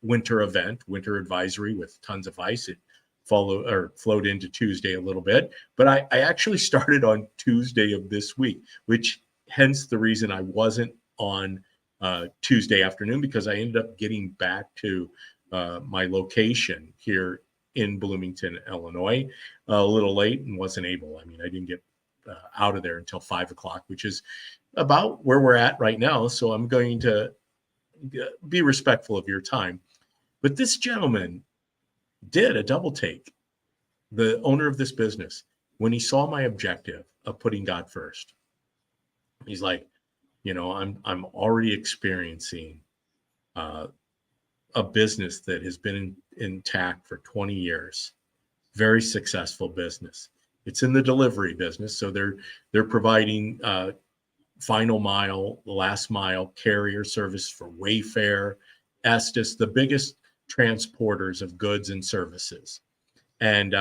winter advisory with tons of ice. It flowed into Tuesday a little bit, but I actually started on Tuesday of this week, which hence the reason I wasn't on Tuesday afternoon, because I ended up getting back to my location here in Bloomington, Illinois, a little late and wasn't able. I mean, I didn't get out of there until 5 o'clock, which is about where we're at right now. So I'm going to be respectful of your time. But this gentleman did a double take, the owner of this business, when he saw my objective of putting God first. He's like, you know, I'm already experiencing a business that has been intact for 20 years, very successful business. It's in the delivery business, so they're providing final mile, last mile carrier service for Wayfair, Estes, the biggest transporters of goods and services, and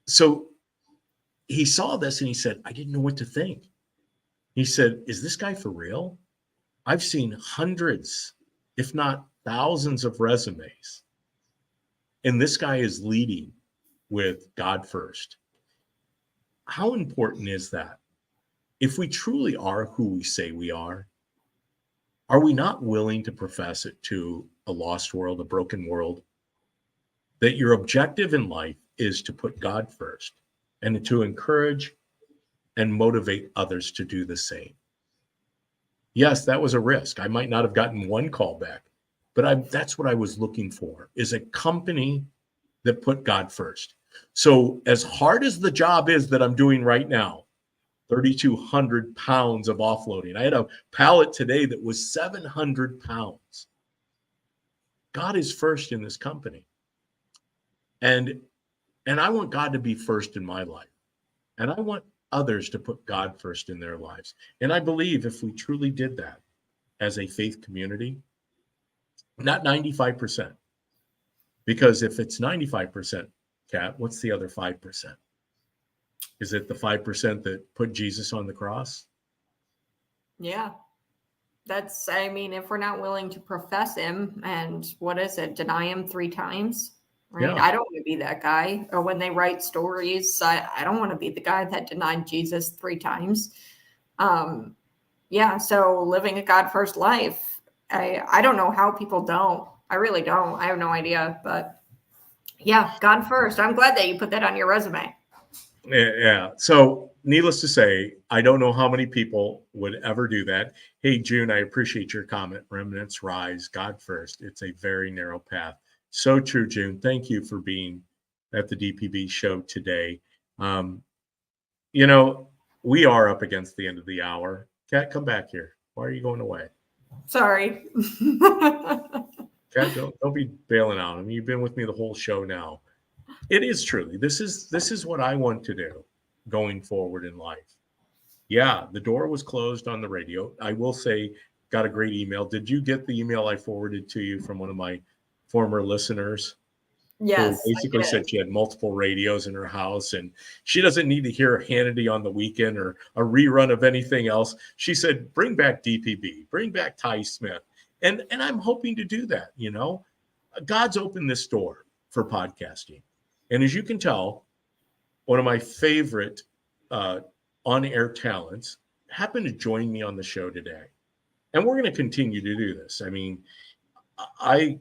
so he saw this and he said, I didn't know what to think. He said, is this guy for real? I've seen hundreds, if not thousands of resumes, and this guy is leading with God first. How important is that? If we truly are who we say we are we not willing to profess it to a lost world, a broken world, that your objective in life is to put God first and to encourage and motivate others to do the same? Yes, that was a risk. I might not have gotten one call back, but that's what I was looking for, is a company that put God first. So as hard as the job is that I'm doing right now, 3,200 pounds of offloading. I had a pallet today that was 700 pounds. God is first in this company. And I want God to be first in my life. And I want others to put God first in their lives. And I believe if we truly did that as a faith community, not 95%, because if it's 95%, Kat, what's the other 5%? Is it the 5% that put Jesus on the cross? Yeah. I mean, if we're not willing to profess him and deny him 3 times, right? Yeah. I don't want to be that guy. Or when they write stories, I don't want to be the guy that denied Jesus 3 times. Yeah. So living a God first life, I don't know how people don't. I really don't. I have no idea. But yeah, God first. I'm glad that you put that on your resume. Yeah. So needless to say, I don't know how many people would ever do that. Hey, June, I appreciate your comment. Remnants rise, God first. It's a very narrow path. So true, June. Thank you for being at the DPB show today. You know, we are up against the end of the hour. Kat, come back here. Why are you going away? Sorry. Kat, don't be bailing out. I mean, you've been with me the whole show now. It is truly, this is what I want to do going forward in life. Yeah, the door was closed on the radio. I will say, got a great email. Did you get the email I forwarded to you from one of my former listeners? Yes. Who basically said she had multiple radios in her house and she doesn't need to hear Hannity on the weekend or a rerun of anything else. She said, bring back DPB, bring back Ty Smith. And I'm hoping to do that. You know, God's opened this door for podcasting. And as you can tell, one of my favorite on-air talents happened to join me on the show today. And we're going to continue to do this. I mean, I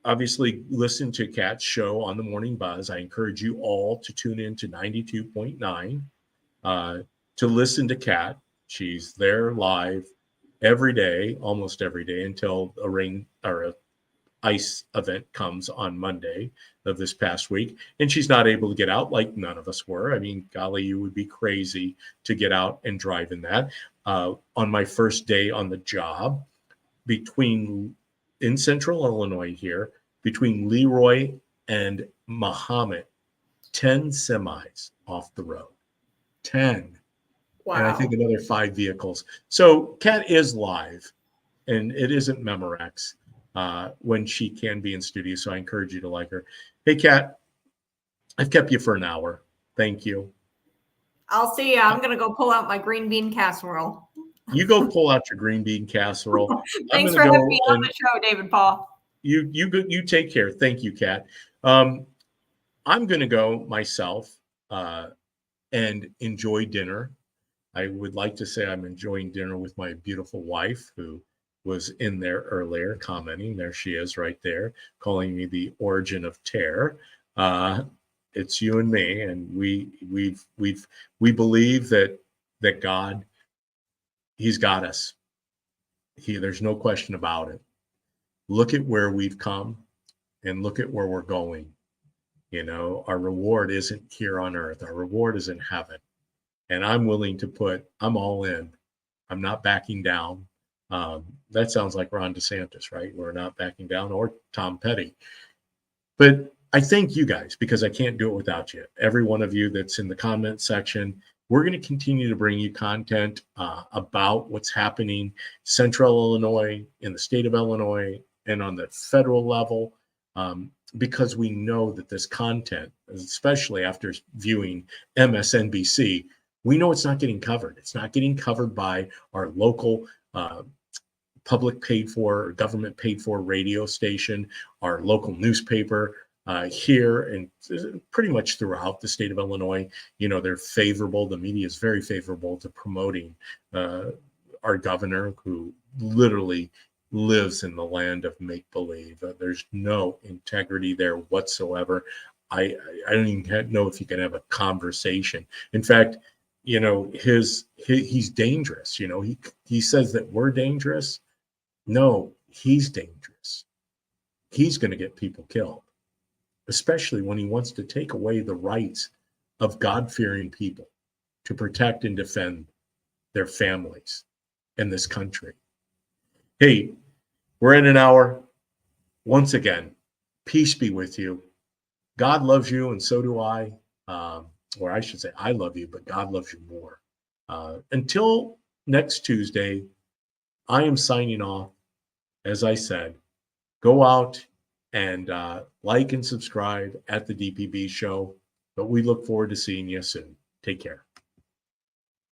obviously listen to Kat's show on the Morning Buzz. I encourage you all to tune in to 92.9 to listen to Kat. She's there live every day, almost every day, until a rain or a ice event comes on Monday of this past week, and she's not able to get out like none of us were. I mean, golly, you would be crazy to get out and drive in that. On my first day on the job, in Central Illinois here, between Leroy and Mahomet, 10 semis off the road. 10. Wow. And I think another 5 vehicles. So Kat is live, and it isn't Memorex. When she can be in studio. So I encourage you to like her. Hey, Kat, I've kept you for an hour. Thank you. I'll see you. I'm going to go pull out my green bean casserole. You go pull out your green bean casserole. Thanks for having me on the show, David Paul. You take care. Thank you, Kat. I'm going to go myself and enjoy dinner. I would like to say I'm enjoying dinner with my beautiful wife, who was in there earlier commenting. There she is right there, calling me the origin of terror. It's you and me, and we believe that God, he's got us. There's no question about it. Look at where we've come and look at where we're going. You know, our reward isn't here on earth. Our reward is in heaven. And I'm willing to I'm all in. I'm not backing down. That sounds like Ron DeSantis, right? We're not backing down, or Tom Petty. But I thank you guys, because I can't do it without you. Every one of you that's in the comment section, we're going to continue to bring you content about what's happening Central Illinois, in the state of Illinois, and on the federal level, because we know that this content, especially after viewing MSNBC, we know it's not getting covered. It's not getting covered by our local public paid for, or government paid for radio station, our local newspaper here, and pretty much throughout the state of Illinois. You know, they're favorable. The media is very favorable to promoting our governor, who literally lives in the land of make-believe. There's no integrity there whatsoever. I don't even know if you can have a conversation. In fact, you know, he's dangerous. You know, he says that we're dangerous. No, he's dangerous. He's going to get people killed, especially when he wants to take away the rights of God-fearing people to protect and defend their families in this country. Hey, we're in an hour. Once again, peace be with you. God loves you, and so do I. Or I should say, I love you, but God loves you more. Until next Tuesday, I am signing off. As I said, go out and like and subscribe at the DPB Show. But we look forward to seeing you soon. Take care.